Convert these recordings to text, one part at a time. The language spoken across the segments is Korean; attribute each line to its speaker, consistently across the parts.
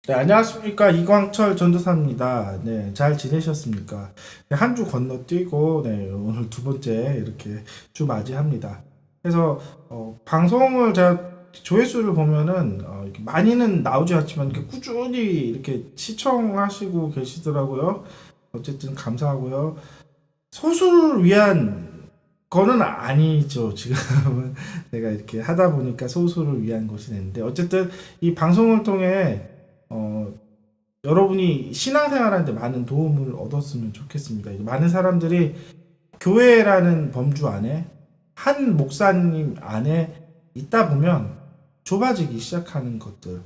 Speaker 1: 네, 안녕하십니까. 이광철 전도사입니다. 네, 잘 지내셨습니까? 네, 한 주 건너뛰고, 네, 오늘 두 번째 이렇게 주 맞이합니다. 그래서, 방송을 제가 조회수를 보면은, 이렇게 많이는 나오지 않지만, 이렇게 꾸준히 이렇게 시청하시고 계시더라고요. 어쨌든 감사하고요. 소수를 위한 거는 아니죠. 지금은 제가 이렇게 하다 보니까 소수를 위한 것이 됐는데, 어쨌든 이 방송을 통해 어, 여러분이 신앙생활하는데 많은 도움을 얻었으면 좋겠습니다. 이제 많은 사람들이 교회라는 범주 안에 한 목사님 안에 있다 보면 좁아지기 시작하는 것들.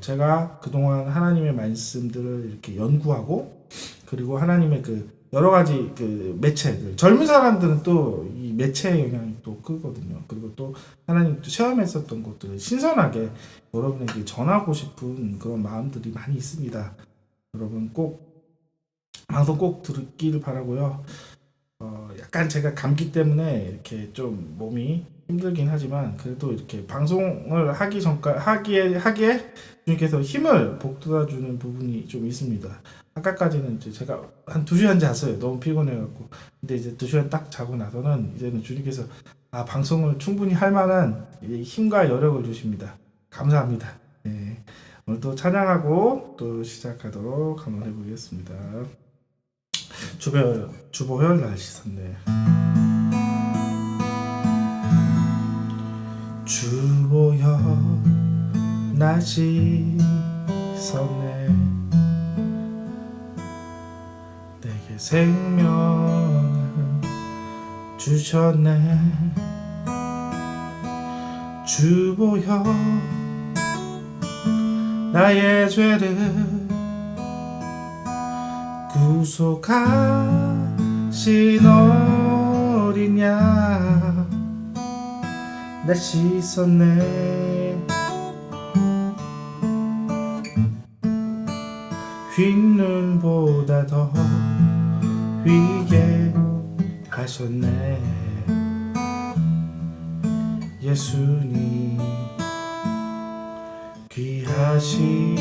Speaker 1: 제가 그동안 하나님의 말씀들을 이렇게 연구하고 그리고 하나님의 그 여러 가지 그 매체들 젊은 사람들은 또 이 매체의 영향이 또 크거든요. 그리고 또 하나님 또 체험했었던 것들을 신선하게 여러분에게 전하고 싶은 그런 마음들이 많이 있습니다. 여러분 꼭 방송 꼭 듣기를 바라고요. 약간 제가 감기 때문에 이렇게 좀 몸이 힘들긴 하지만 그래도 이렇게 방송을 하기 전까 하기에 주님께서 힘을 북돋아 주는 부분이 좀 있습니다. 아까까지는 이제 제가 한 2시간 잤어요. 너무 피곤해갖고. 근데 이제 2시간 딱 자고 나서는 이제는 주님께서 방송을 충분히 할 만한 힘과 여력을 주십니다. 감사합니다. 네. 오늘도 찬양하고 또 시작하도록 한번 해보겠습니다. 주보혈 날씨 섰네. 주보혈 날씨 섰네. 내게 생명을 주셨네. 주보혈 나의 죄를 구속하신 어린 양 날 씻었네. 흰 눈보다 더 위게 하셨네. 예수님 귀하신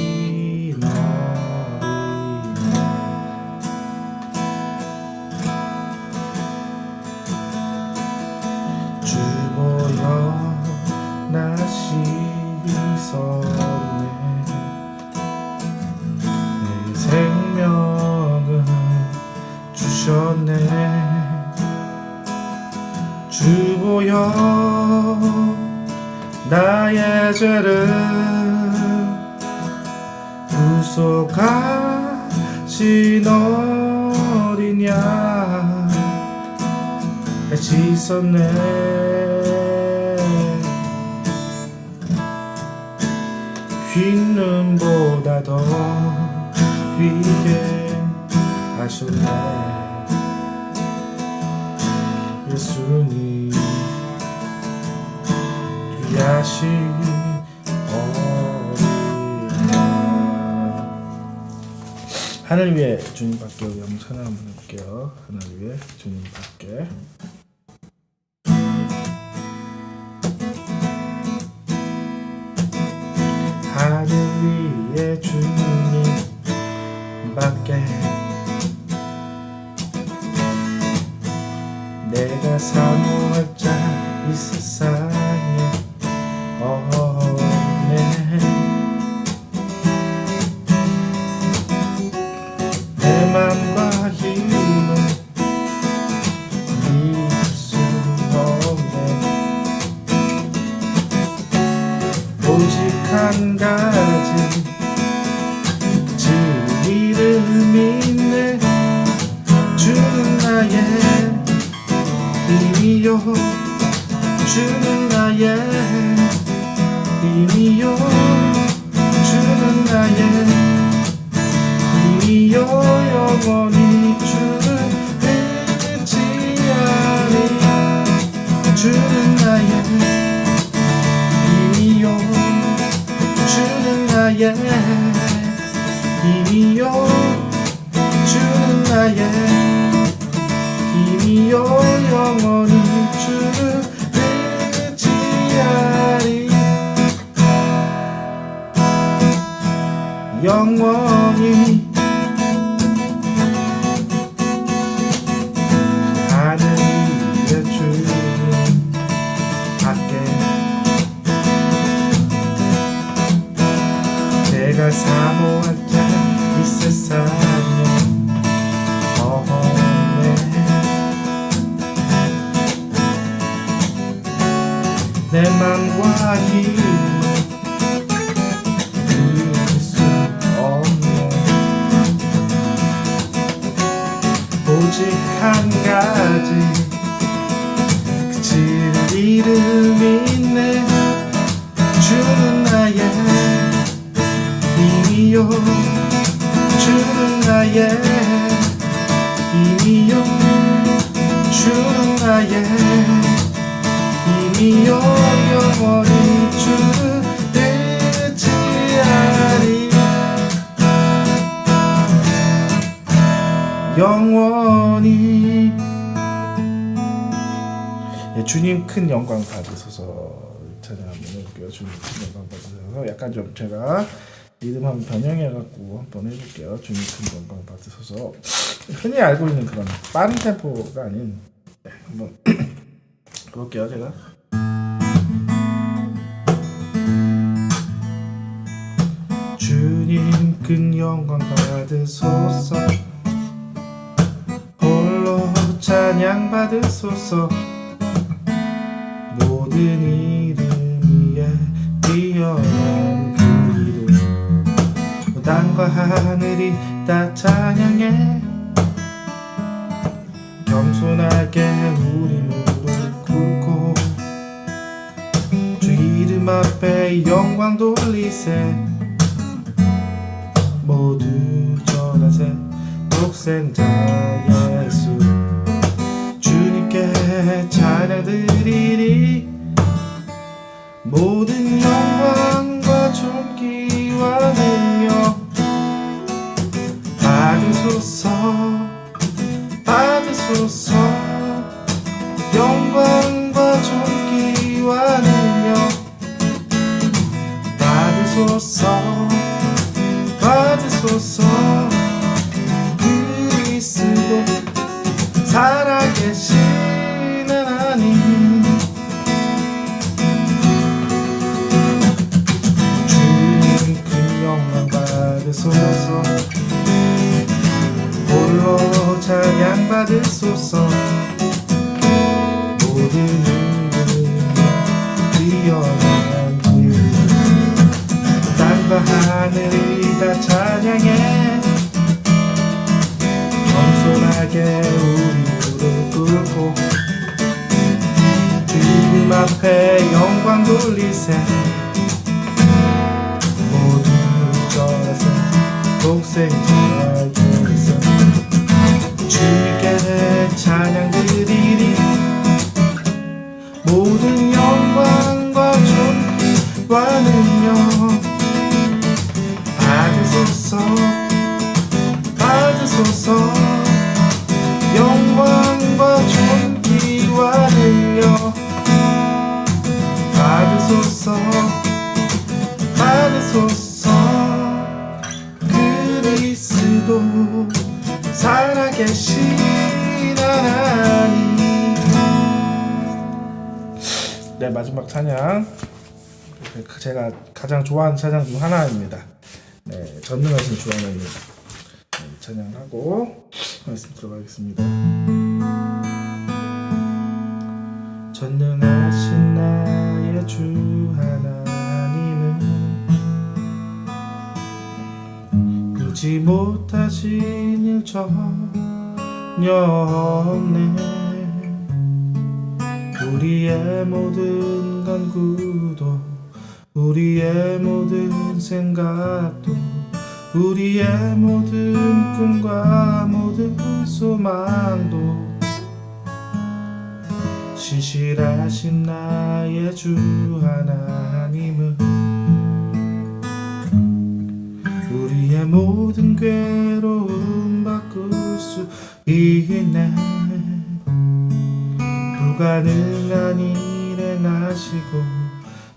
Speaker 1: 주보혈 나 씻었네. 내 생명을 주셨네. 주보혈 나의 죄를 구속하신 어린 양 날 씻었네. 흰 눈보다 더 위게 하셨네. 예수님 귀하신 어린 양. 하늘 위에 주님밖에 우리 한번 찬양 한번 해볼게요. 하늘 위에 주님밖에. 하늘 위에 주님밖에 내가 사모할 자 이 세상에 없네. 내 맘과 힘은 이룰 수 없네. 오직 한 가지 주 이름 믿네. 주는 나의 힘이요. 주는 나의 힘이요. 주는 나의 힘이요. 영원히 주를 의지하리. 주는 나의 힘이요. 주는 나의 힘이요. 주는 나의 힘이요. 영원히 주를 의지하리. 세상에 없네. 내 맘과 힘을 이길 수 없네. 오직 한 가지 그칠 이름이 있네. 주는 나의 힘이요, 주는 나의 힘이요, 주는 나의 힘이요. 영원히 주를 의지하리. 영원히. 예, 주님 큰 영광 받으소서. 찬양 한번 해볼게요. 주님 큰 영광 받으소서. 약간 좀 제가 리듬 한번 변형해갖고 한번 해볼게요. 주님 큰 영광 받으소서. 흔히 알고 있는 그런 빠른 템포가 아닌, 네, 한번 해볼게요. 제가 주님 큰 영광 받으소서. 홀로 찬양 받으소서. 모든 이름 위에 뛰어난 그 이름, 땅과 하늘이 다 찬양해. 겸손하게 우리 무릎 꿇고 주 이름 앞에 영광 돌리세. 모두 전하세 독생자 예수. 주님께 찬양 드리리. 모든 영광과 존귀와 능력 받으소서, 받으소서. 영광과 존귀와 능력 받으소서, 받으소서. 그리스도 살아계신 하나님, 주님 큰 영광 받으소서. 홀로 찬양 받으소서. 모든 이름 뛰어난 길, 땅과 하늘이 다 찬양해. 겸손하게 우리 무릎 꿇고 주님 앞에 영광 돌리세. 모두 전하세 독생자 예수. 주님께 찬양 드리리. 모든 영광과 존귀와 능력 받으소서, 받으소서. 영광과 존귀와 능력 받으소서, 받으소서. 그리스도 살아계신 하나님. 네, 마지막 찬양, 제가 가장 좋아하는 찬양 중 하나입니다. 네, 전능하신 주 하나님. 네, 찬양하고 말씀 들어가겠습니다. 전능하신 나의 주 하나님은 잊지 못하신 일 전혀 없네. 우리의 모든 간구도, 우리의 모든 생각도, 우리의 모든 꿈과 모든 소망도 신실하신 나의 주 하나님은 우리의 모든 괴로움 바꿀 수 있네. 불가능한 일 행하시고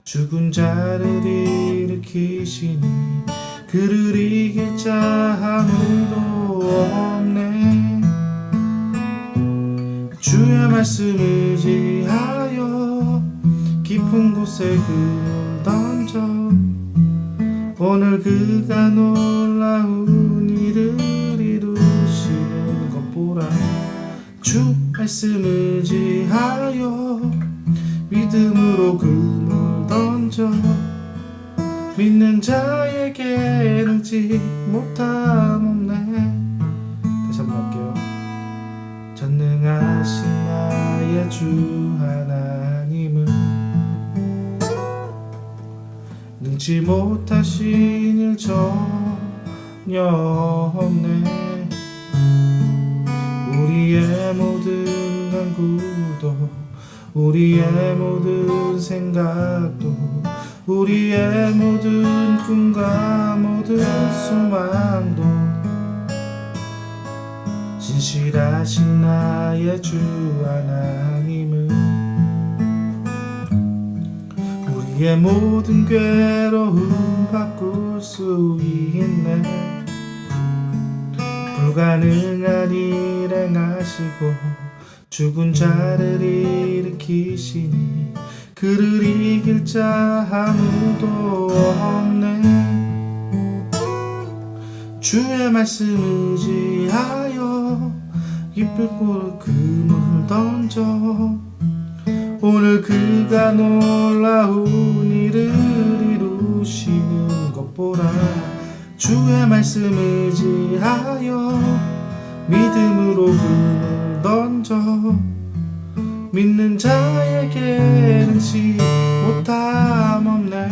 Speaker 1: 죽은 자를 일으키시니 그를 이길 자 아무도 없네. 주의 말씀 의지하여 깊은 곳에 그를 던져 오늘 그가 놀라운 일을 말씀 의지하여 믿음으로 금을 던져 믿는 자에게 능치 못함 없네. 다시 한번 할게요. 전능하신 나의 주 하나님은 능치 못하신 일 전혀 없네. 우리의 모든 간구도 우리의 모든 생각도 우리의 모든 꿈과 모든 소망도 진실하신 나의 주 하나님은 우리의 모든 괴로움 바꿀 수 있네. 불가능한 일 행하시고 죽은 자를 일으키시니 그를 이길 자 아무도 없네. 주의 말씀 의지하여 기쁠 금을 던져 오늘 그가 놀라운 일을 이루시는 것 보라. 주의 말씀 의지하여 믿음으로 금을 던져 믿는 자에게 능치 못함 없네.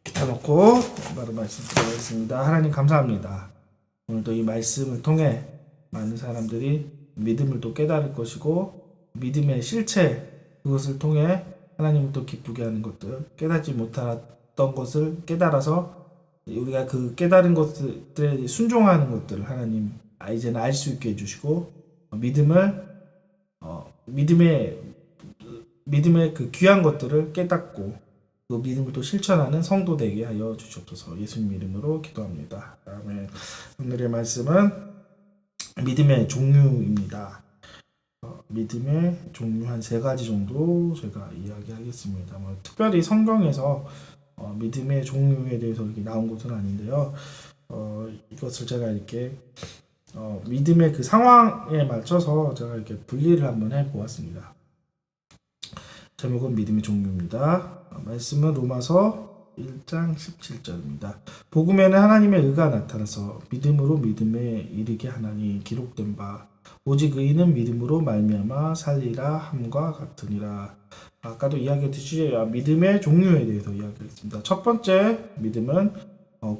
Speaker 1: 기타 놓고 바로 말씀 드리겠습니다. 하나님 감사합니다. 오늘도 이 말씀을 통해 많은 사람들이 믿음을 또 깨달을 것이고 믿음의 실체 그것을 통해 하나님을 또 기쁘게 하는 것들, 깨닫지 못했던 것을 깨달아서 우리가 그 깨달은 것들에 순종하는 것들을 하나님 이제는 알 수 있게 해주시고 믿음의 그 귀한 것들을 깨닫고 그 믿음을 또 실천하는 성도 되게 하여 주시옵소서. 예수님 이름으로 기도합니다. 아멘. 오늘의 말씀은 믿음의 종류입니다. 믿음의 종류 한 3가지 정도 제가 이야기하겠습니다. 특별히 성경에서 믿음의 종류에 대해서 이렇게 나온 것은 아닌데요. 이것을 제가 이렇게 믿음의 그 상황에 맞춰서 제가 이렇게 분리를 한번 해보았습니다. 제목은 믿음의 종류입니다. 말씀은 로마서 1장 17절입니다. 복음에는 하나님의 의가 나타나서 믿음으로 믿음에 이르게 하나니 기록된 바 오직 의인은 믿음으로 말미암아 살리라 함과 같으니라. 아까도 이야기했듯이 믿음의 종류에 대해서 이야기했습니다. 첫 번째 믿음은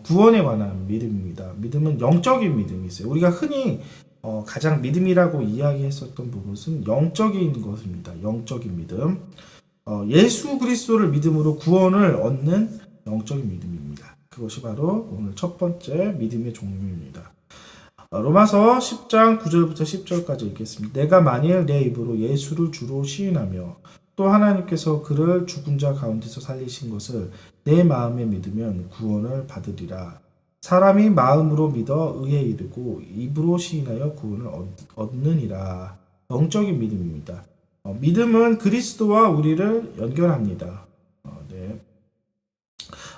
Speaker 1: 구원에 관한 믿음입니다. 믿음은 영적인 믿음이 있어요. 우리가 흔히 가장 믿음이라고 이야기했었던 부분은 영적인 것입니다. 영적인 믿음. 예수 그리스도를 믿음으로 구원을 얻는 영적인 믿음입니다. 그것이 바로 오늘 첫 번째 믿음의 종류입니다. 로마서 10장 9절부터 10절까지 읽겠습니다. 내가 만일 내 입으로 예수를 주로 시인하며 또 하나님께서 그를 죽은 자 가운데서 살리신 것을 내 마음에 믿으면 구원을 받으리라. 사람이 마음으로 믿어 의에 이르고 입으로 시인하여 구원을 얻느니라. 영적인 믿음입니다. 믿음은 그리스도와 우리를 연결합니다.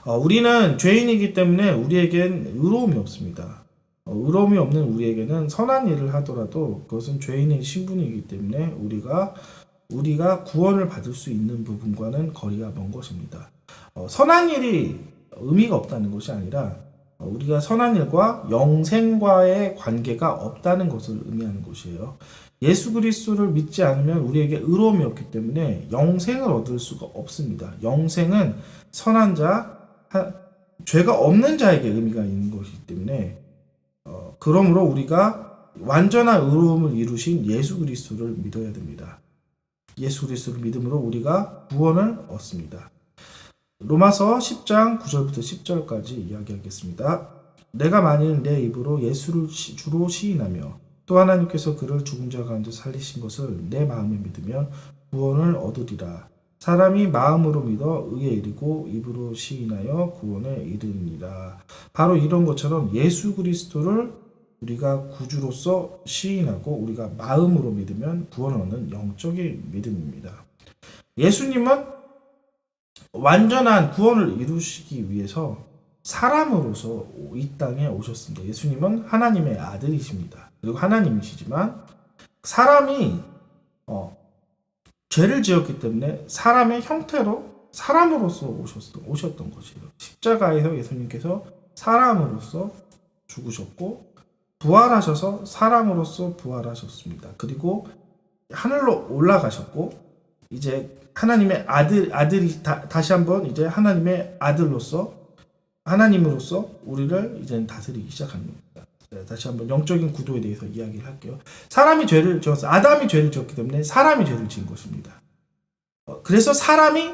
Speaker 1: 우리는 죄인이기 때문에 우리에겐 의로움이 없습니다. 의로움이 없는 우리에게는 선한 일을 하더라도 그것은 죄인의 신분이기 때문에 우리가 구원을 받을 수 있는 부분과는 거리가 먼 것입니다. 선한 일이 의미가 없다는 것이 아니라 우리가 선한 일과 영생과의 관계가 없다는 것을 의미하는 것이에요. 예수 그리스도를 믿지 않으면 우리에게 의로움이 없기 때문에 영생을 얻을 수가 없습니다. 영생은 선한 자, 죄가 없는 자에게 의미가 있는 것이기 때문에 그러므로 우리가 완전한 의로움을 이루신 예수 그리스도를 믿어야 됩니다. 예수 그리스도를 믿음으로 우리가 구원을 얻습니다. 로마서 10장 9절부터 10절까지 이야기하겠습니다. 내가 만일 내 입으로 예수를 주로 시인하며 또 하나님께서 그를 죽은 자 가운데 살리신 것을 내 마음에 믿으면 구원을 얻으리라. 사람이 마음으로 믿어 의에 이르고 입으로 시인하여 구원에 이르니라. 바로 이런 것처럼 예수 그리스도를 우리가 구주로서 시인하고 우리가 마음으로 믿으면 구원을 얻는 영적인 믿음입니다. 예수님은 완전한 구원을 이루시기 위해서 사람으로서 이 땅에 오셨습니다. 예수님은 하나님의 아들이십니다. 그리고 하나님이시지만 사람이 죄를 지었기 때문에 사람의 형태로 사람으로서 오셨던 것이에요. 십자가에서 예수님께서 사람으로서 죽으셨고 부활하셔서 사람으로서 부활하셨습니다. 그리고 하늘로 올라가셨고 이제 하나님의 아들이 다시 한번 이제 하나님의 아들로서 하나님으로서 우리를 이제 다스리기 시작합니다. 다시 한번 영적인 구도에 대해서 이야기를 할게요. 사람이 죄를 지었어. 아담이 죄를 지었기 때문에 사람이 죄를 지은 것입니다. 그래서 사람이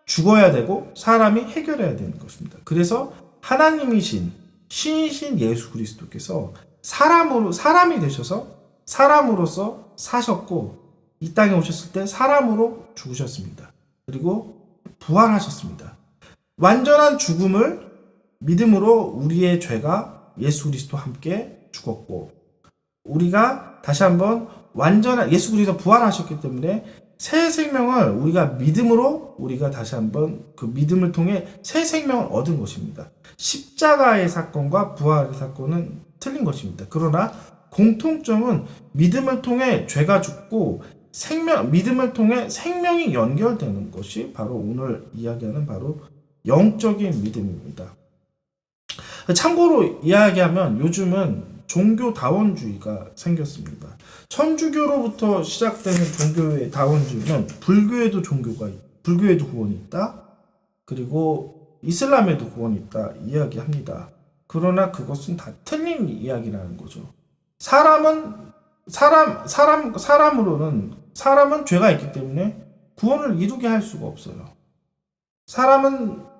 Speaker 1: 죽어야 되고 사람이 해결해야 되는 것입니다. 그래서 하나님이신 신이신 예수 그리스도께서 사람이 되셔서 사람으로서 사셨고 이 땅에 오셨을 때 사람으로 죽으셨습니다. 그리고 부활하셨습니다. 완전한 죽음을 믿음으로 우리의 죄가 예수 그리스도와 함께 죽었고 우리가 다시 한번 완전한 예수 그리스도 부활하셨기 때문에 새 생명을 우리가 믿음으로 우리가 다시 한번 그 믿음을 통해 새 생명을 얻은 것입니다. 십자가의 사건과 부활의 사건은 틀린 것입니다. 그러나 공통점은 믿음을 통해 죄가 죽고 믿음을 통해 생명이 연결되는 것이 바로 오늘 이야기하는 바로 영적인 믿음입니다. 참고로 이야기하면 요즘은 종교다원주의가 생겼습니다. 천주교로부터 시작되는 종교의 다원주의는 불교에도 구원이 있다. 그리고 이슬람에도 구원이 있다 이야기합니다. 그러나 그것은 다 틀린 이야기라는 거죠. 사람은 죄가 있기 때문에 구원을 이루게 할 수가 없어요. 사람은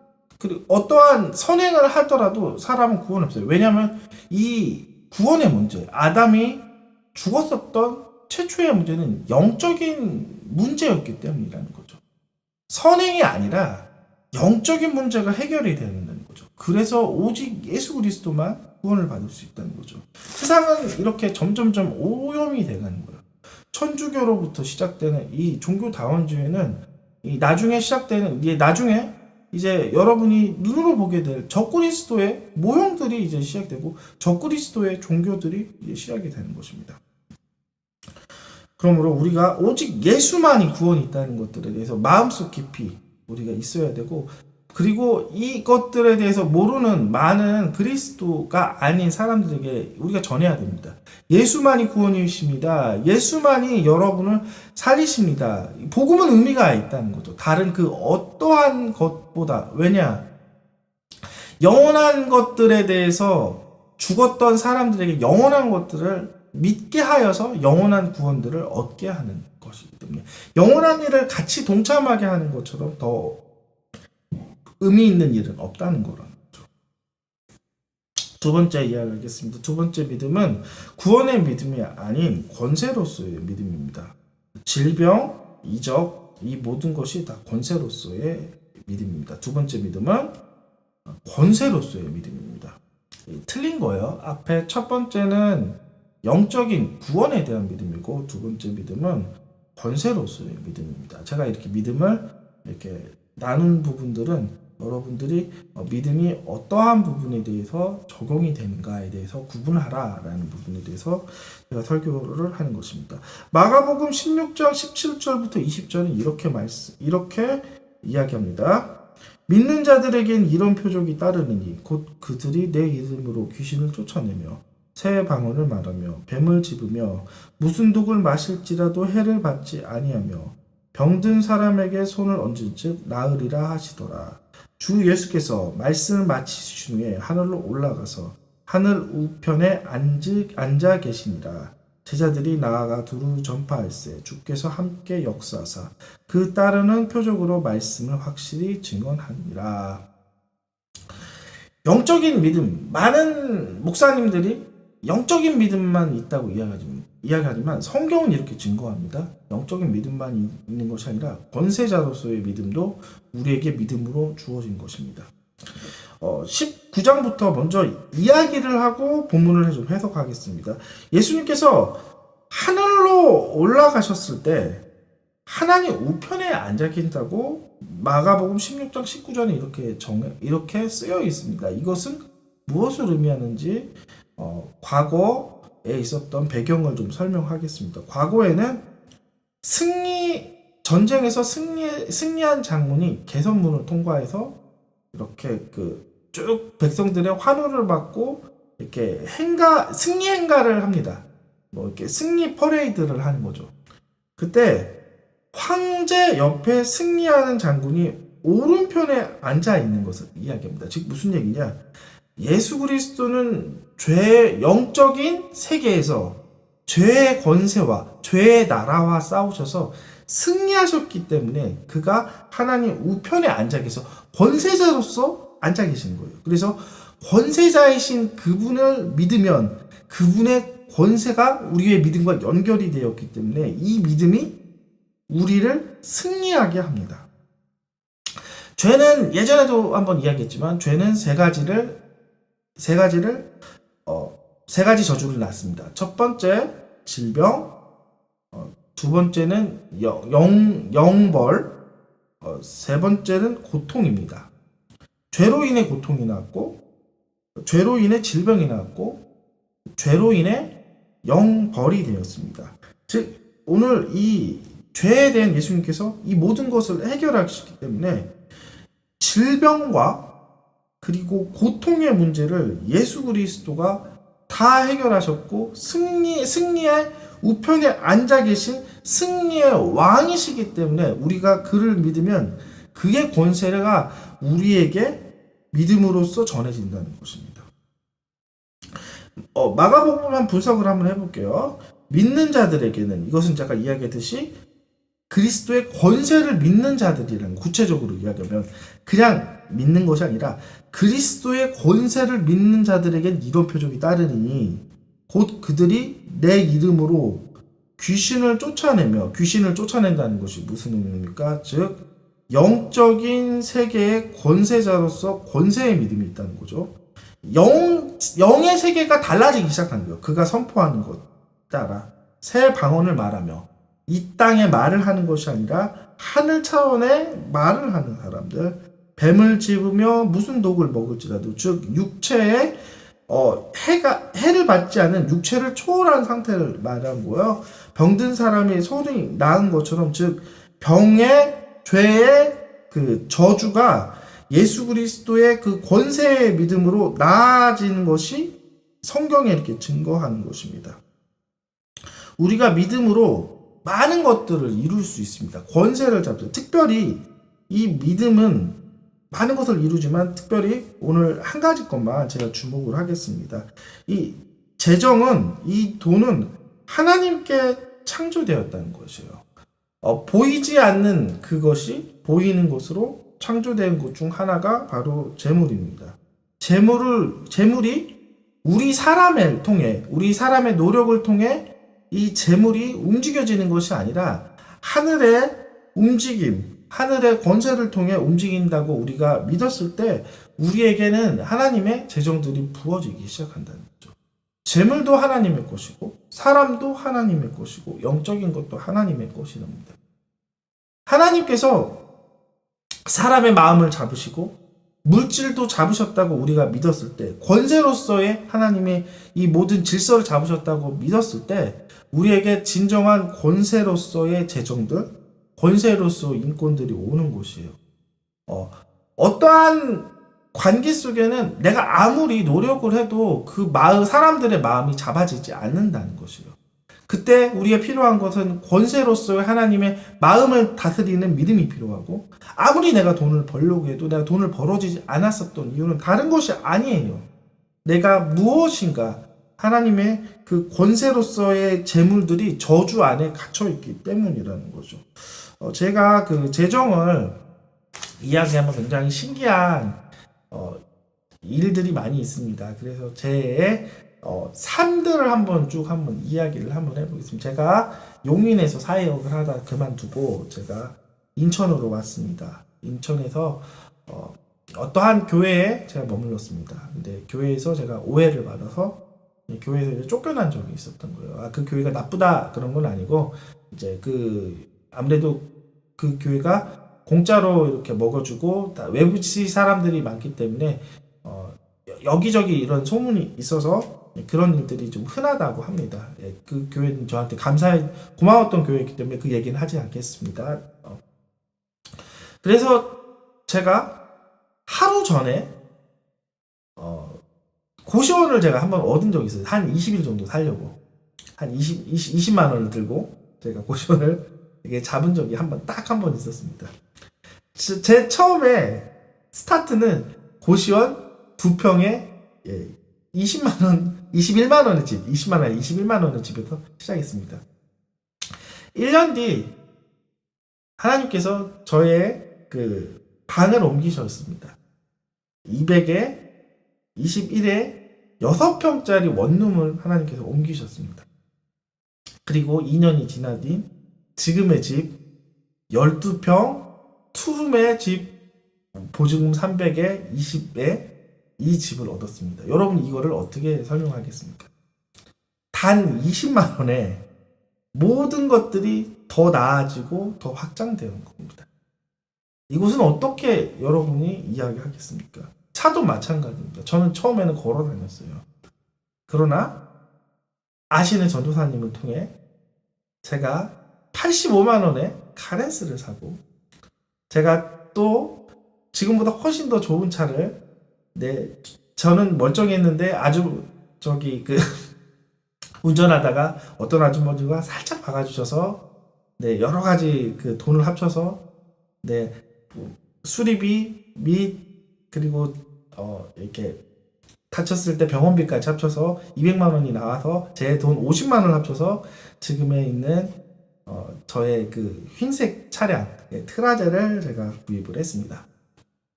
Speaker 1: 어떠한 선행을 하더라도 사람은 구원이 없어요. 왜냐하면 이 구원의 문제, 아담이 죽었었던 최초의 문제는 영적인 문제였기 때문이라는 거죠. 선행이 아니라 영적인 문제가 해결이 되는 거죠. 그래서 오직 예수 그리스도만 구원을 받을 수 있다는 거죠. 세상은 이렇게 점점점 오염이 돼가는 거예요. 천주교로부터 시작되는 이 종교다원주의는 나중에 이제 여러분이 눈으로 보게 될 적그리스도의 모형들이 이제 시작되고 적그리스도의 종교들이 이제 시작이 되는 것입니다. 그러므로 우리가 오직 예수만이 구원이 있다는 것들에 대해서 마음속 깊이 우리가 있어야 되고 그리고 이것들에 대해서 모르는 많은 그리스도가 아닌 사람들에게 우리가 전해야 됩니다. 예수만이 구원이십니다. 예수만이 여러분을 살리십니다. 복음은 의미가 있다는 거죠. 다른 그 어떠한 것보다. 왜냐? 영원한 것들에 대해서 죽었던 사람들에게 영원한 것들을 믿게 하여서 영원한 구원들을 얻게 하는 것이기 때문에 영원한 일을 같이 동참하게 하는 것처럼 더 의미 있는 일은 없다는 거라는 거죠. 두 번째 이야기하겠습니다. 두 번째 믿음은 구원의 믿음이 아닌 권세로서의 믿음입니다. 질병, 이적, 이 모든 것이 다 권세로서의 믿음입니다. 두 번째 믿음은 권세로서의 믿음입니다. 틀린 거예요. 앞에 첫 번째는 영적인 구원에 대한 믿음이고 두 번째 믿음은 권세로서의 믿음입니다. 제가 이렇게 믿음을 이렇게 나눈 부분들은 여러분들이 믿음이 어떠한 부분에 대해서 적용이 되는가에 대해서 구분하라라는 부분에 대해서 제가 설교를 하는 것입니다. 마가복음 16장 17절부터 20절은 이렇게 이야기합니다. 믿는 자들에겐 이런 표적이 따르느니 곧 그들이 내 이름으로 귀신을 쫓아내며 새 방언을 말하며 뱀을 집으며 무슨 독을 마실지라도 해를 받지 아니하며 병든 사람에게 손을 얹은즉 나으리라 하시더라. 주 예수께서 말씀을 마치신 후에 하늘로 올라가서 하늘 우편에 앉아 계시니라. 제자들이 나아가 두루 전파할세 주께서 함께 역사하사 그 따르는 표적으로 말씀을 확실히 증언하니라. 영적인 믿음, 많은 목사님들이 영적인 믿음만 있다고 이야기하지만 성경은 이렇게 증거합니다. 영적인 믿음만 있는 것이 아니라 권세자로서의 믿음도 우리에게 믿음으로 주어진 것입니다. 19장부터 먼저 이야기를 하고 본문을 좀 해석하겠습니다. 예수님께서 하늘로 올라가셨을 때 하나님 우편에 앉아 계신다고 마가복음 16장 19절에 이렇게 쓰여 있습니다. 이것은 무엇을 의미하는지 과거에 있었던 배경을 좀 설명하겠습니다. 과거에는 전쟁에서 승리한 장군이 개선문을 통과해서 이렇게 쭉 백성들의 환호를 받고 이렇게 승리 행가를 합니다. 뭐 이렇게 승리 퍼레이드를 하는 거죠. 그때 황제 옆에 승리하는 장군이 오른편에 앉아 있는 것을 이야기합니다. 즉 무슨 얘기냐? 예수 그리스도는 영적인 세계에서 죄의 권세와 죄의 나라와 싸우셔서 승리하셨기 때문에 그가 하나님 우편에 앉아 계셔서 권세자로서 앉아 계신 거예요. 그래서 권세자이신 그분을 믿으면 그분의 권세가 우리의 믿음과 연결이 되었기 때문에 이 믿음이 우리를 승리하게 합니다. 죄는 예전에도 한번 이야기했지만 죄는 세 가지 저주를 낳습니다. 첫 번째 질병, 두 번째는 영벌, 세 번째는 고통입니다. 죄로 인해 고통이 났고, 죄로 인해 질병이 났고, 죄로 인해 영벌이 되었습니다. 즉 오늘 이 죄에 대한 예수님께서 이 모든 것을 해결하시기 때문에 질병과 그리고 고통의 문제를 예수 그리스도가 다 해결하셨고 승리의 우편에 앉아 계신 승리의 왕이시기 때문에 우리가 그를 믿으면 그의 권세가 우리에게 믿음으로써 전해진다는 것입니다. 마가복음만 분석을 한번 해볼게요. 믿는 자들에게는 이것은 제가 이야기했듯이 그리스도의 권세를 믿는 자들이라는 구체적으로 이야기하면 그냥 믿는 것이 아니라 그리스도의 권세를 믿는 자들에겐 이런 표적이 따르니 곧 그들이 내 이름으로 귀신을 쫓아낸다는 것이 무슨 의미입니까? 즉 영적인 세계의 권세자로서 권세의 믿음이 있다는 거죠. 영의 세계가 달라지기 시작한 거예요. 그가 선포하는 것 따라 새 방언을 말하며 이 땅의 말을 하는 것이 아니라 하늘 차원의 말을 하는 사람들, 뱀을 집으며 무슨 독을 먹을지라도 즉 육체에 해를 받지 않은 육체를 초월한 상태를 말한 거예요. 병든 사람이 손이 나은 것처럼 즉 죄의 그 저주가 예수 그리스도의 그 권세의 믿음으로 나아지는 것이 성경에 이렇게 증거하는 것입니다. 우리가 믿음으로 많은 것들을 이룰 수 있습니다. 권세를 잡죠. 특별히 이 믿음은 많은 것을 이루지만 특별히 오늘 한 가지 것만 제가 주목을 하겠습니다. 이 재정은 이 돈은 하나님께 창조되었다는 것이에요. 보이지 않는 그것이 보이는 것으로 창조된 것 중 하나가 바로 재물입니다. 재물이 우리 사람의 노력을 통해 이 재물이 움직여지는 것이 아니라 하늘의 움직임, 하늘의 권세를 통해 움직인다고 우리가 믿었을 때 우리에게는 하나님의 재정들이 부어지기 시작한다는 거죠. 재물도 하나님의 것이고 사람도 하나님의 것이고 영적인 것도 하나님의 것이랍니다. 하나님께서 사람의 마음을 잡으시고 물질도 잡으셨다고 우리가 믿었을 때 권세로서의 하나님의 이 모든 질서를 잡으셨다고 믿었을 때 우리에게 진정한 권세로서의 재정들, 권세로서 인권들이 오는 곳이에요. 어떠한 관계 속에는 내가 아무리 노력을 해도 사람들의 마음이 잡아지지 않는다는 것이에요. 그때 우리가 필요한 것은 권세로서의 하나님의 마음을 다스리는 믿음이 필요하고 아무리 내가 돈을 벌려고 해도 내가 돈을 벌어지지 않았었던 이유는 다른 것이 아니에요. 내가 무엇인가 하나님의 그 권세로서의 재물들이 저주 안에 갇혀있기 때문이라는 거죠. 제가 그 재정을 이야기하면 굉장히 신기한 일들이 많이 있습니다. 그래서 제 삶들을 한번 이야기를 한번 해보겠습니다. 제가 용인에서 사회역을 하다 그만두고 제가 인천으로 왔습니다. 인천에서 어떠한 교회에 제가 머물렀습니다. 근데 교회에서 제가 오해를 받아서 교회에서 이제 쫓겨난 적이 있었던 거예요. 그 교회가 나쁘다 그런 건 아니고 이제 그 아무래도 그 교회가 공짜로 이렇게 먹어주고 외부지 사람들이 많기 때문에 여기저기 이런 소문이 있어서 그런 일들이 좀 흔하다고 합니다. 예, 그 교회는 저한테 고마웠던 교회이기 때문에 그 얘기는 하지 않겠습니다. 그래서 제가 하루 전에 고시원을 제가 한번 얻은 적이 있어요. 한 20일 정도 살려고. 한 20만 원을 들고 제가 고시원을 이게 잡은 적이 딱 한 번 있었습니다. 제 처음에 스타트는 고시원 2평에 20만 원, 21만 원의 집, 20만 원, 21만 원의 집에서 시작했습니다. 1년 뒤 하나님께서 저의 그 방을 옮기셨습니다. 200에 21에 6평짜리 원룸을 하나님께서 옮기셨습니다. 그리고 2년이 지나딘 지금의 집 12평 투룸의 집 보증금 300에 20에 이 집을 얻었습니다. 여러분 이거를 어떻게 설명하겠습니까? 단 20만 원에 모든 것들이 더 나아지고 더 확장되는 겁니다. 이곳은 어떻게 여러분이 이야기하겠습니까? 차도 마찬가지입니다. 저는 처음에는 걸어 다녔어요. 그러나 아시는 전도사님을 통해 제가 85만 원에 카렌스를 사고 제가 또 지금보다 훨씬 더 좋은 차를 저는 멀쩡했는데 아주 운전하다가 어떤 아주머니가 살짝 박아주셔서 여러 가지 그 돈을 합쳐서 수리비 및 그리고 이렇게 다쳤을 때 병원비까지 합쳐서 200만 원이 나와서 제 돈 50만 원을 합쳐서 지금에 있는 저의 그 흰색 차량 트라제를 제가 구입을 했습니다.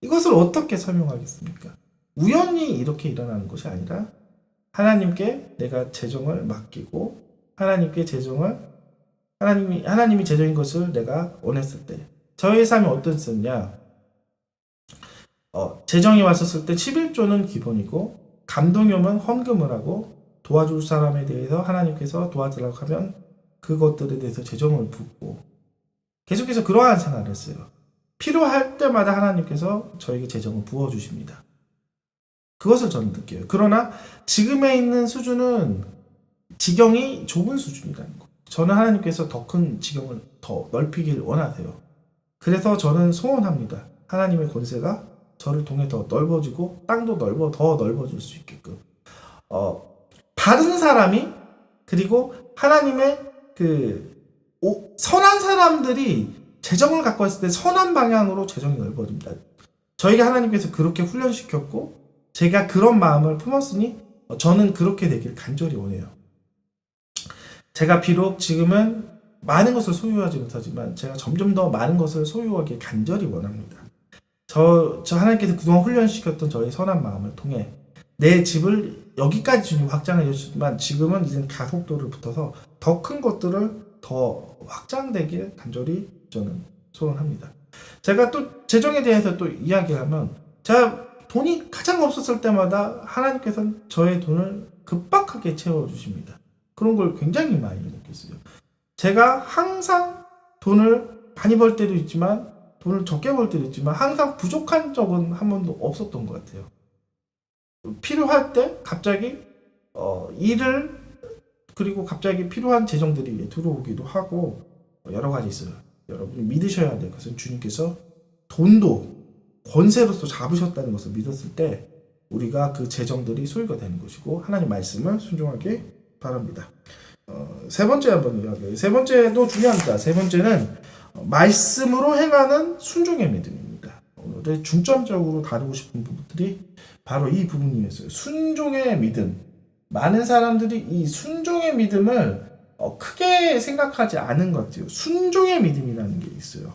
Speaker 1: 이것을 어떻게 설명하겠습니까? 우연히 이렇게 일어나는 것이 아니라 하나님께 내가 재정을 맡기고 하나님이 재정인 것을 내가 원했을 때 저의 삶이 어땠었냐? 재정이 왔었을 때 11조는 기본이고 감동이 오면 헌금을 하고 도와줄 사람에 대해서 하나님께서 도와주라고 하면 그것들에 대해서 재정을 붓고 계속해서 그러한 생활을 했어요. 필요할 때마다 하나님께서 저에게 재정을 부어주십니다. 그것을 저는 느껴요. 그러나 지금에 있는 수준은 지경이 좁은 수준이라는 거. 저는 하나님께서 더 큰 지경을 더 넓히길 원하세요. 그래서 저는 소원합니다. 하나님의 권세가 저를 통해 더 넓어지고 땅도 더 넓어질 수 있게끔 바른 사람이 그리고 하나님의 선한 사람들이 재정을 갖고 있을 때 선한 방향으로 재정이 넓어집니다. 저에게 하나님께서 그렇게 훈련시켰고 제가 그런 마음을 품었으니 저는 그렇게 되길 간절히 원해요. 제가 비록 지금은 많은 것을 소유하지 못하지만 제가 점점 더 많은 것을 소유하길 간절히 원합니다. 저 하나님께서 그동안 훈련시켰던 저의 선한 마음을 통해 내 집을 여기까지 주님 확장해 주셨지만 지금은 이제 가속도를 붙어서 더 큰 것들을 더 확장되길 간절히 저는 소원합니다. 제가 또 재정에 대해서 또 이야기하면 제가 돈이 가장 없었을 때마다 하나님께서는 저의 돈을 급박하게 채워주십니다. 그런 걸 굉장히 많이 느꼈어요. 제가 항상 돈을 많이 벌 때도 있지만 돈을 적게 벌 때도 있지만 항상 부족한 적은 한 번도 없었던 것 같아요. 필요할 때 갑자기 그리고 갑자기 필요한 재정들이 들어오기도 하고 여러 가지 있어요. 여러분이 믿으셔야 될 것은 주님께서 돈도 권세로서 잡으셨다는 것을 믿었을 때 우리가 그 재정들이 소유가 되는 것이고 하나님 말씀을 순종하기 바랍니다. 세 번째 한번 이야기해요. 세 번째도 중요합니다. 세 번째는 말씀으로 행하는 순종의 믿음입니다. 오늘 중점적으로 다루고 싶은 부분들이 바로 이 부분이었어요. 순종의 믿음. 많은 사람들이 이 순종의 믿음을 크게 생각하지 않은 것 같아요. 순종의 믿음이라는 게 있어요.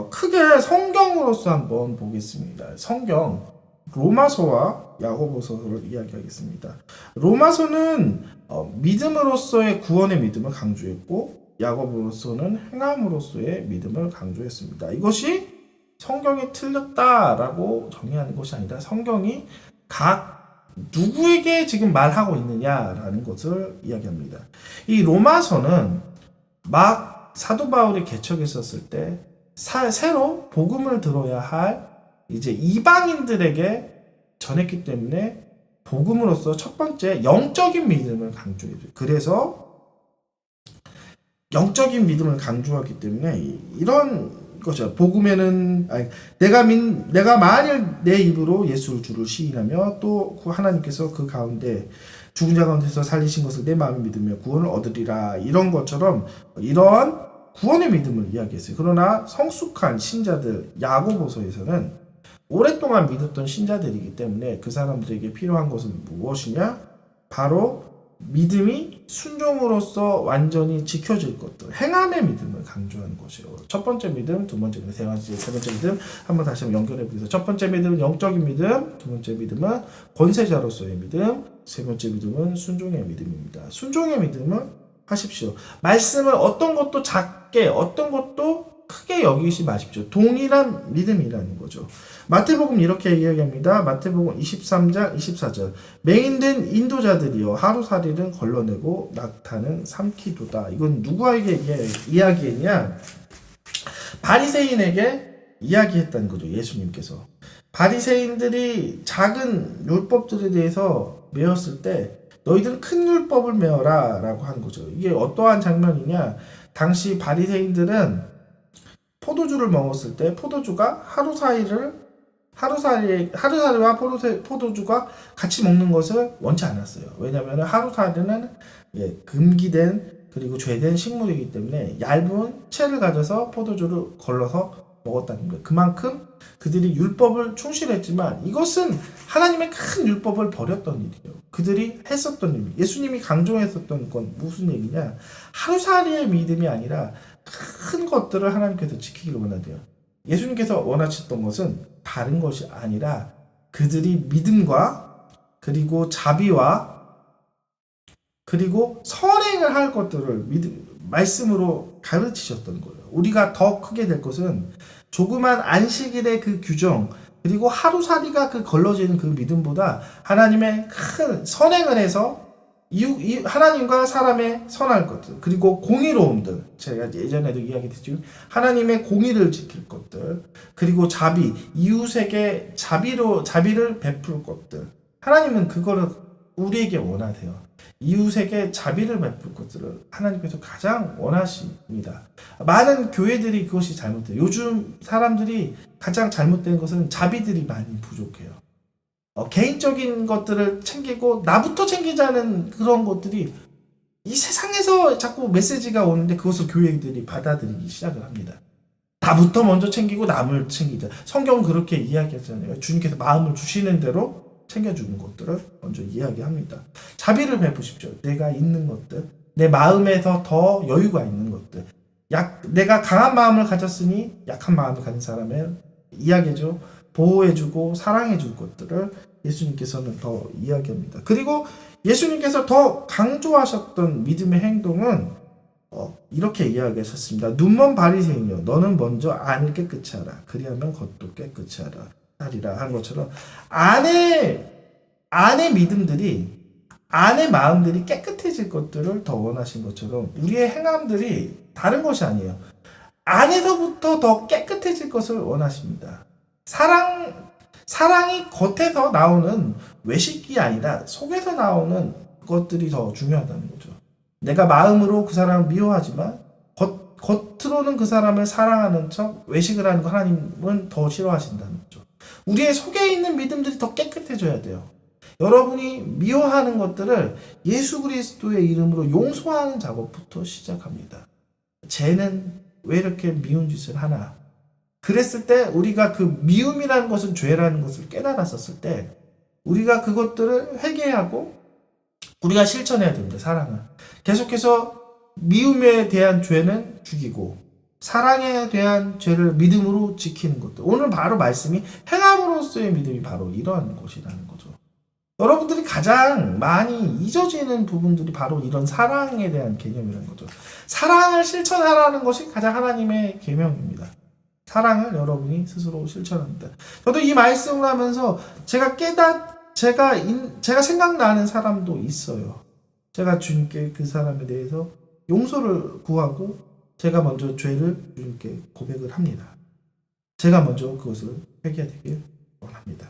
Speaker 1: 크게 성경으로서 한번 보겠습니다. 성경 로마서와 야고보서를 이야기하겠습니다. 로마서는 믿음으로서의 구원의 믿음을 강조했고 야고보서는 행함으로서의 믿음을 강조했습니다. 이것이 성경이 틀렸다라고 정의하는 것이 아니라 성경이 각 누구에게 지금 말하고 있느냐라는 것을 이야기합니다. 이 로마서는 막 사도 바울이 개척했었을 때 새로 복음을 들어야 할 이제 이방인들에게 전했기 때문에 복음으로서 첫 번째 영적인 믿음을 강조해요. 그래서 영적인 믿음을 강조하기 때문에 이런 거죠. 복음에는 내가 만일 내 입으로 예수를 주를 시인하며 또 하나님께서 그 가운데 죽은 자 가운데서 살리신 것을 내 마음에 믿으며 구원을 얻으리라, 이런 것처럼 이런 구원의 믿음을 이야기했어요. 그러나 성숙한 신자들, 야고보서에서는 오랫동안 믿었던 신자들이기 때문에 그 사람들에게 필요한 것은 무엇이냐? 바로 믿음이 순종으로서 완전히 지켜질 것들, 행함의 믿음을 강조하는 것이에요. 첫 번째 믿음, 두 번째 믿음, 세 번째 믿음, 한번 다시 한번 연결해 보겠습니다. 첫 번째 믿음은 영적인 믿음, 두 번째 믿음은 권세자로서의 믿음, 세 번째 믿음은 순종의 믿음입니다. 순종의 믿음을 하십시오. 말씀을 어떤 것도 작게, 어떤 것도 크게 여기지 마십시오. 동일한 믿음이라는 거죠. 마태복음 이렇게 이야기합니다. 마태복음 23장 24절. 맹인된 인도자들이여 하루살이는 걸러내고 낙타는 삼키도다. 이건 누구에게 이야기했냐? 바리새인에게 이야기했다는 거죠. 예수님께서. 바리새인들이 작은 율법들에 대해서 배웠을 때 너희들은 큰 율법을 메워라 라고 한 거죠. 이게 어떠한 장면이냐? 당시 바리새인들은 포도주를 먹었을 때 포도주가 하루살이와 포도주가 같이 먹는 것을 원치 않았어요. 왜냐하면 하루살이는 금기된 그리고 죄된 식물이기 때문에 얇은 채를 가져서 포도주를 걸러서 먹었다는 거예요. 그만큼 그들이 율법을 충실했지만 이것은 하나님의 큰 율법을 버렸던 일이에요. 그들이 했었던 일, 예수님이 강조했었던 건 무슨 얘기냐? 하루살이의 믿음이 아니라 큰 것들을 하나님께서 지키기를 원하대요. 예수님께서 원하셨던 것은 다른 것이 아니라 그들이 믿음과 그리고 자비와 그리고 선행을 할 것들을 말씀으로 가르치셨던 거예요. 우리가 더 크게 될 것은 조그만 안식일의 그 규정, 그리고 하루살이가 그 걸러지는 그 믿음보다 하나님의 큰 선행을 해서 하나님과 사람의 선할 것들, 그리고 공의로움들, 제가 예전에도 이야기했지만 하나님의 공의를 지킬 것들, 그리고 자비, 이웃에게 자비를 베풀 것들, 하나님은 그거를 우리에게 원하세요. 이웃에게 자비를 베풀 것들을 하나님께서 가장 원하십니다. 많은 교회들이 그것이 잘못돼요. 요즘 사람들이 가장 잘못된 것은 자비들이 많이 부족해요. 개인적인 것들을 챙기고 나부터 챙기자는 그런 것들이 이 세상에서 자꾸 메시지가 오는데 그것을 교회들이 받아들이기 시작을 합니다. 나부터 먼저 챙기고 남을 챙기자. 성경은 그렇게 이야기하잖아요. 주님께서 마음을 주시는 대로 챙겨주는 것들을 먼저 이야기합니다. 자비를 베푸십시오. 내가 있는 것들, 내 마음에서 더 여유가 있는 것들, 내가 강한 마음을 가졌으니 약한 마음을 가진 사람을 이야기해줘, 보호해주고 사랑해줄 것들을 예수님께서는 더 이야기합니다. 그리고 예수님께서 더 강조하셨던 믿음의 행동은 이렇게 이야기하셨습니다. 눈먼 바리새인이여, 너는 먼저 안을 깨끗이 하라. 그리하면 겉도 깨끗이 하리라 한 것처럼 안의 믿음들이, 안의 마음들이 깨끗해질 것들을 더 원하신 것처럼 우리의 행함들이 다른 것이 아니에요. 안에서부터 더 깨끗해질 것을 원하십니다. 사랑이 겉에서 나오는 외식이 아니라 속에서 나오는 것들이 더 중요하다는 거죠. 내가 마음으로 그 사람을 미워하지만 겉으로는 그 사람을 사랑하는 척 외식을 하는 거 하나님은 더 싫어하신다는 거죠. 우리의 속에 있는 믿음들이 더 깨끗해져야 돼요. 여러분이 미워하는 것들을 예수 그리스도의 이름으로 용서하는 작업부터 시작합니다. 쟤는 왜 이렇게 미운 짓을 하나? 그랬을 때 우리가 그 미움이라는 것은 죄라는 것을 깨달았었을 때 우리가 그것들을 회개하고 우리가 실천해야 됩니다. 사랑을. 계속해서 미움에 대한 죄는 죽이고 사랑에 대한 죄를 믿음으로 지키는 것들. 오늘 바로 말씀이 행함으로써의 믿음이 바로 이러한 것이라는 거죠. 여러분들이 가장 많이 잊어지는 부분들이 바로 이런 사랑에 대한 개념이라는 거죠. 사랑을 실천하라는 것이 가장 하나님의 계명입니다. 사랑을 여러분이 스스로 실천합니다. 저도 이 말씀을 하면서 제가 생각나는 사람도 있어요. 제가 주님께 그 사람에 대해서 용서를 구하고 제가 먼저 죄를 주님께 고백을 합니다. 제가 먼저 그것을 회개하길 원합니다.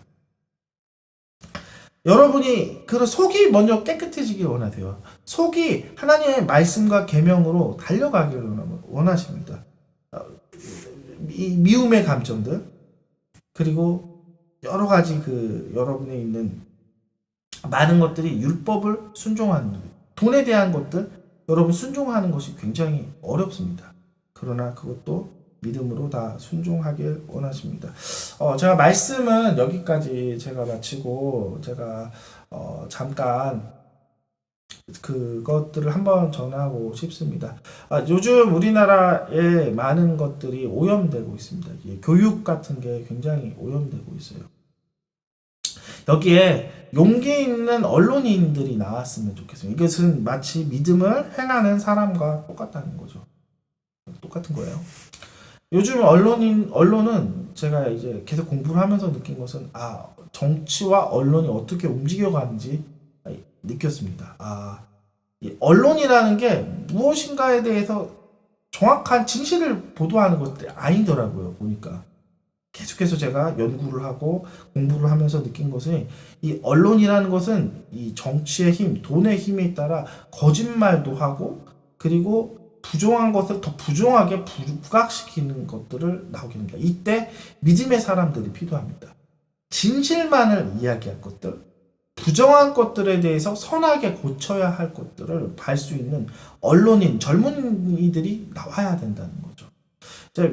Speaker 1: 여러분이 그런 속이 먼저 깨끗해지길 원하세요. 속이 하나님의 말씀과 계명으로 달려가기를 원하십니다. 이 미움의 감정들, 그리고 여러 가지 여러분에 있는 많은 것들이 율법을 순종하는 것, 돈에 대한 것들 여러분 순종하는 것이 굉장히 어렵습니다. 그러나 그것도 믿음으로 다 순종하길 원하십니다. 제가 말씀은 여기까지 제가 마치고 제가 잠깐 그것들을 한번 전하고 싶습니다. 요즘 우리나라에 많은 것들이 오염되고 있습니다. 교육 같은 게 굉장히 오염되고 있어요. 여기에 용기 있는 언론인들이 나왔으면 좋겠어요. 이것은 마치 믿음을 행하는 사람과 똑같다는 거죠. 똑같은 거예요. 요즘 언론은 제가 이제 계속 공부를 하면서 느낀 것은 정치와 언론이 어떻게 움직여가는지 느꼈습니다. 이 언론이라는 게 무엇인가에 대해서 정확한 진실을 보도하는 것들이 아니더라고요. 보니까 계속해서 제가 연구를 하고 공부를 하면서 느낀 것은 이 언론이라는 것은 이 정치의 힘, 돈의 힘에 따라 거짓말도 하고 그리고 부정한 것을 더 부정하게 부각시키는 것들을 나오게 됩니다. 이때 믿음의 사람들이 필요합니다. 진실만을 이야기할 것들, 부정한 것들에 대해서 선하게 고쳐야 할 것들을 볼 수 있는 언론인, 젊은이들이 나와야 된다는 거죠.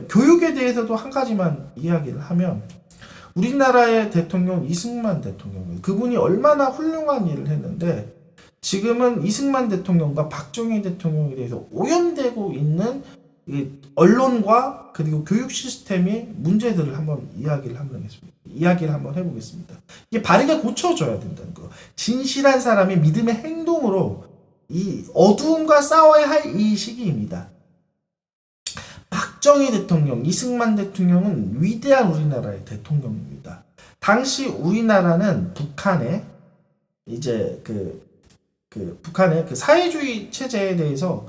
Speaker 1: 교육에 대해서도 한 가지만 이야기를 하면 우리나라의 대통령 이승만 대통령, 그분이 얼마나 훌륭한 일을 했는데 지금은 이승만 대통령과 박정희 대통령에 대해서 오염되고 있는 언론과 그리고 교육 시스템의 문제들을 한번 이야기를 한번 해보겠습니다. 이게 바르게 고쳐져야 된다는 거. 진실한 사람이 믿음의 행동으로 이 어두움과 싸워야 할 이 시기입니다. 박정희 대통령, 이승만 대통령은 위대한 우리나라의 대통령입니다. 당시 우리나라는 북한의 이제 북한의 사회주의 체제에 대해서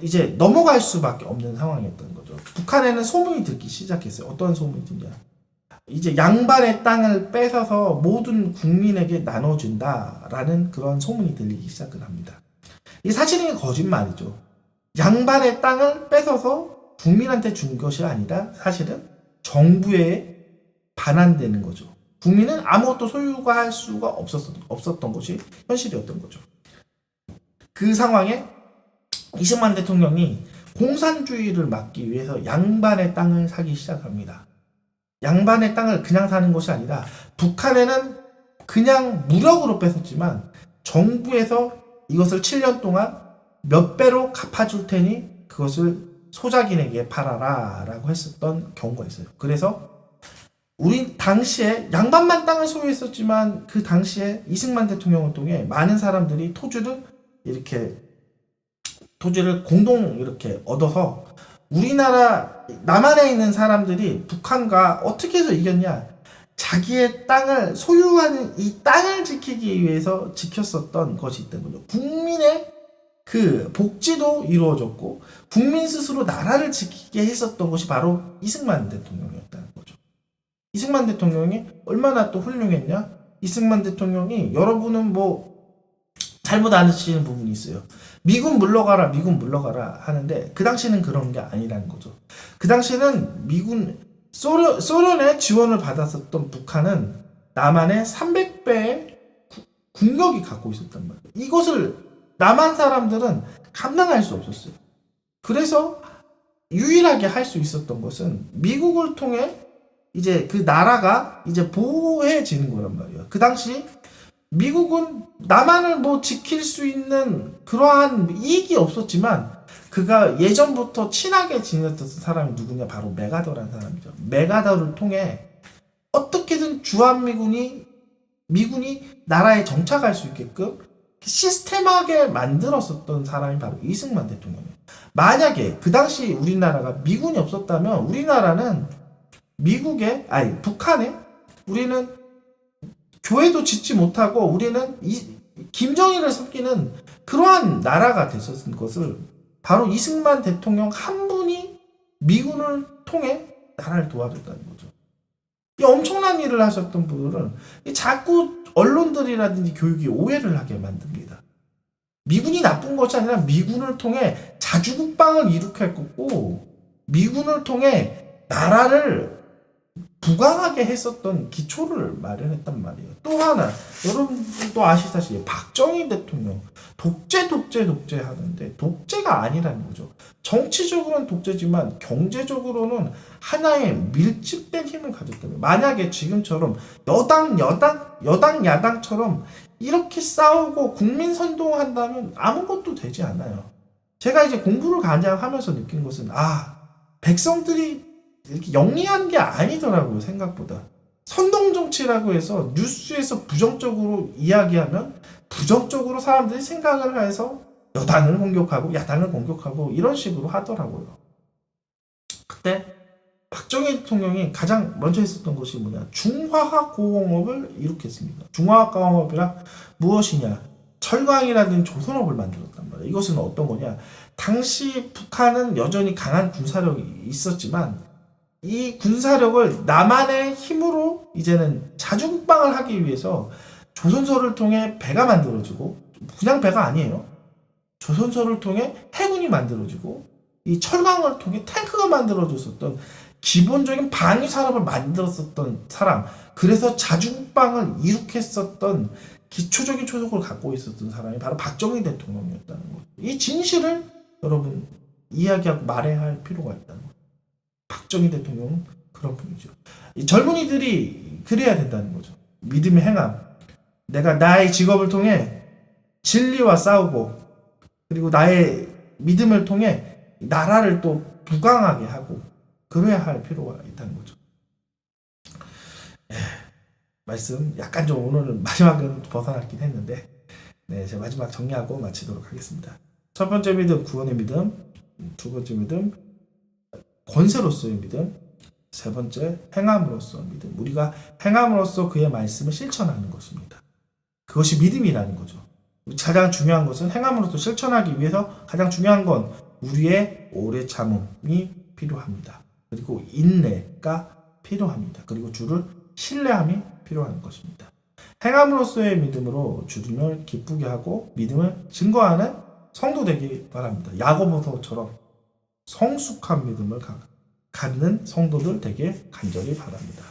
Speaker 1: 이제 넘어갈 수밖에 없는 상황이었던 거죠. 북한에는 소문이 들기 시작했어요. 어떤 소문이 들냐? 이제 양반의 땅을 뺏어서 모든 국민에게 나눠준다라는 그런 소문이 들리기 시작을 합니다. 이 사실은 거짓말이죠. 양반의 땅을 뺏어서 국민한테 준 것이 아니라 사실은 정부에 반환되는 거죠. 국민은 아무것도 소유가 할 수가 없었던 것이 현실이었던 거죠. 그 상황에 이승만 대통령이 공산주의를 막기 위해서 양반의 땅을 사기 시작합니다. 양반의 땅을 그냥 사는 것이 아니라 북한에는 그냥 무력으로 뺏었지만 정부에서 이것을 7년 동안 몇 배로 갚아줄 테니 그것을 소작인에게 팔아라 라고 했었던 경우가 있어요. 그래서 우리 당시에 양반만 땅을 소유했었지만 그 당시에 이승만 대통령을 통해 많은 사람들이 토지를 공동 이렇게 얻어서 우리나라 남한에 있는 사람들이 북한과 어떻게 해서 이겼냐? 자기의 땅을 소유하는 이 땅을 지키기 위해서 지켰었던 것이 있던 거죠. 국민의 복지도 이루어졌고 국민 스스로 나라를 지키게 했었던 것이 바로 이승만 대통령이었다는 거죠. 이승만 대통령이 얼마나 또 훌륭했냐? 이승만 대통령이 여러분은 잘못 아시는 부분이 있어요. 미군 물러가라 하는데 그 당시는 그런 게 아니라는 거죠. 그 당시는 소련의 지원을 받았었던 북한은 남한의 300배의 국력이 갖고 있었단 말이에요. 이것을 남한 사람들은 감당할 수 없었어요. 그래서 유일하게 할 수 있었던 것은 미국을 통해 이제 그 나라가 이제 보호해지는 거란 말이에요. 그 당시 미국은 남한을 지킬 수 있는 그러한 이익이 없었지만 그가 예전부터 친하게 지냈던 사람이 누구냐? 바로 메가더라는 사람이죠. 메가더를 통해 어떻게든 미군이 나라에 정착할 수 있게끔 시스템하게 만들었었던 사람이 바로 이승만 대통령이에요. 만약에 그 당시 우리나라가 미군이 없었다면 우리나라는 북한에 우리는 교회도 짓지 못하고 우리는 김정일을 섬기는 그러한 나라가 됐었던 것을 바로 이승만 대통령 한 분이 미군을 통해 나라를 도와줬다는 거죠. 이 엄청난 일을 하셨던 분들은 자꾸 언론들이라든지 교육이 오해를 하게 만듭니다. 미군이 나쁜 것이 아니라 미군을 통해 자주국방을 일으켰고 미군을 통해 나라를 부강하게 했었던 기초를 마련했단 말이에요. 또 하나, 여러분도 아시다시피 박정희 대통령 독재 하는데 독재가 아니라는 거죠. 정치적으로는 독재지만 경제적으로는 하나의 밀집된 힘을 가졌다면, 만약에 지금처럼 여당 야당처럼 이렇게 싸우고 국민 선동한다면 아무것도 되지 않아요. 제가 이제 공부를 가장 하면서 느낀 것은 백성들이 이렇게 영리한 게 아니더라고요. 생각보다 선동 정치라고 해서 뉴스에서 부정적으로 이야기하면 부정적으로 사람들이 생각을 해서 여당을 공격하고 야당을 공격하고 이런 식으로 하더라고요. 그때 박정희 대통령이 가장 먼저 했었던 것이 뭐냐, 중화학 공업을 일으켰습니다. 중화학 공업이란 무엇이냐, 철강이라든지 조선업을 만들었단 말이에요. 이것은 어떤 거냐, 당시 북한은 여전히 강한 군사력이 있었지만 이 군사력을 남한의 힘으로 이제는 자주국방을 하기 위해서 조선소를 통해 배가 만들어지고, 그냥 배가 아니에요. 조선소를 통해 해군이 만들어지고, 이 철강을 통해 탱크가 만들어졌었던 기본적인 방위 산업을 만들었었던 사람, 그래서 자주국방을 일으켰었던 기초적인 초석을 갖고 있었던 사람이 바로 박정희 대통령이었다는 거죠. 이 진실을 여러분 이야기하고 말해야 할 필요가 있다는 거죠. 박정희 대통령은 그런 분이죠. 이 젊은이들이 그래야 된다는 거죠. 믿음의 행함. 내가 나의 직업을 통해 진리와 싸우고, 그리고 나의 믿음을 통해 나라를 또 부강하게 하고, 그래야 할 필요가 있다는 거죠. 말씀 약간 좀 오늘은 마지막은 벗어났긴 했는데, 제가 마지막 정리하고 마치도록 하겠습니다. 첫 번째 믿음, 구원의 믿음. 두 번째 믿음, 권세로서의 믿음. 세 번째, 행함으로서 믿음. 우리가 행함으로써 그의 말씀을 실천하는 것입니다. 그것이 믿음이라는 거죠. 가장 중요한 것은 행함으로써 실천하기 위해서 가장 중요한 건 우리의 오래 참음이 필요합니다. 그리고 인내가 필요합니다. 그리고 주를 신뢰함이 필요한 것입니다. 행함으로써의 믿음으로 주님을 기쁘게 하고 믿음을 증거하는 성도 되기 바랍니다. 야고보서처럼 성숙한 믿음을 갖는 성도들 되길 간절히 바랍니다.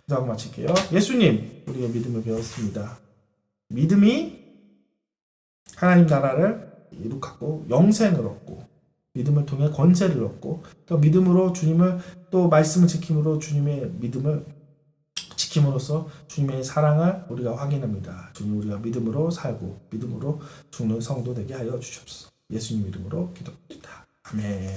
Speaker 1: 기도하고 마칠게요. 예수님, 우리가 믿음을 배웠습니다. 믿음이 하나님 나라를 이룩하고 영생을 얻고, 믿음을 통해 권세를 얻고, 또 믿음으로 주님을, 또 말씀을 지킴으로 주님의 믿음을 지킴으로써 주님의 사랑을 우리가 확인합니다. 주님, 우리가 믿음으로 살고 믿음으로 죽는 성도 되게 하여 주시옵소서. 예수님 이름으로 기도합니다. 아멘.